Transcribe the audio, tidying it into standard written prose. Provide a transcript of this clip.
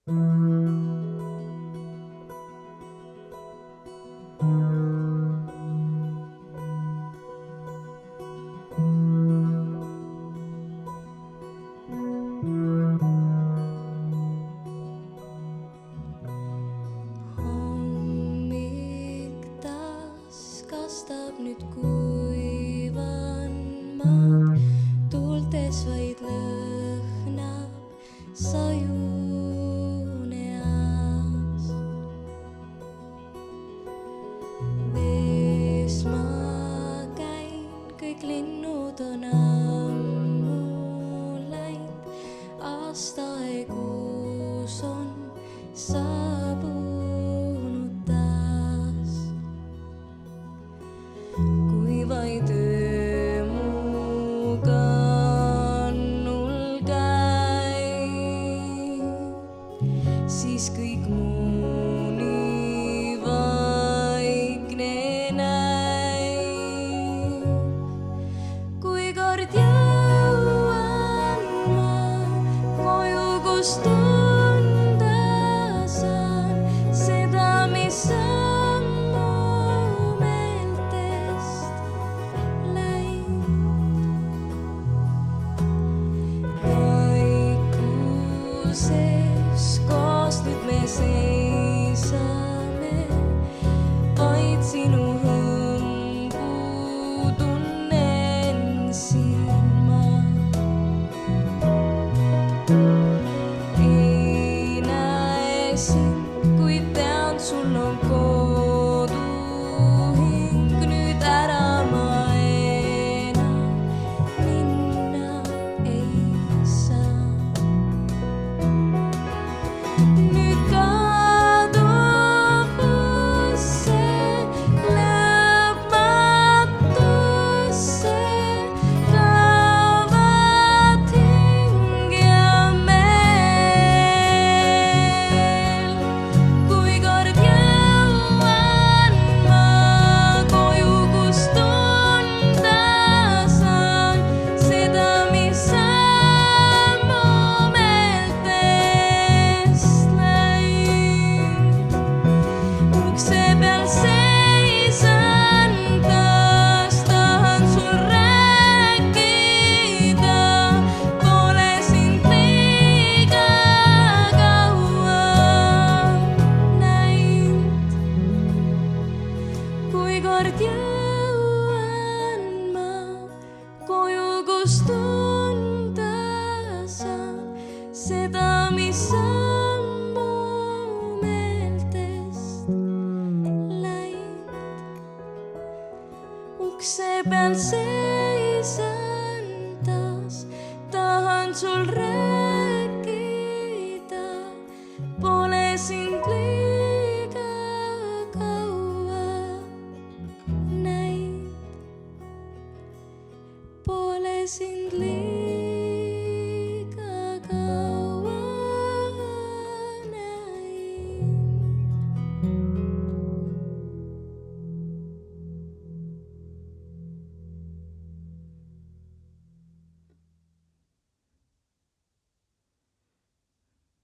Hommik taas kastab nüüd kuivan maad, tuultes vaid lõhnab sajune aas. Vees ma käin, kõik linnud on ammu läinud, aastaaeg uus on saabunud taas. Kui vaid öö mu kannul käib, siis kõik muu nii vaikne näib. Kui kord jõuan ma koju, kus tunda saan seda, mis ammu meeltest läinud. Vaikuses koos nüüd me seisame, vaid sinu hõngu tunnen siin ma. Ei näe sind, kuid tean, sul on koduhing. Nüüd ära ma enam minna ei saa. Nüüd kaduvusse, lõpmatusse kaovad hing ja meel. Kui kord jõuan ma koju, kus tunda saan seda, mis ammu meeltest läinud. Ukse peal seisan taas, tahan sul rääkida, pole sind liiga kaua näinud. Kui kord jõuan ma koju, kus tunda saan seda, mis ammu meeltest läinud. Ukse peal seisan taas, tahan sul rääkida, pole sind liiga kaua näinud. Pole sind liiga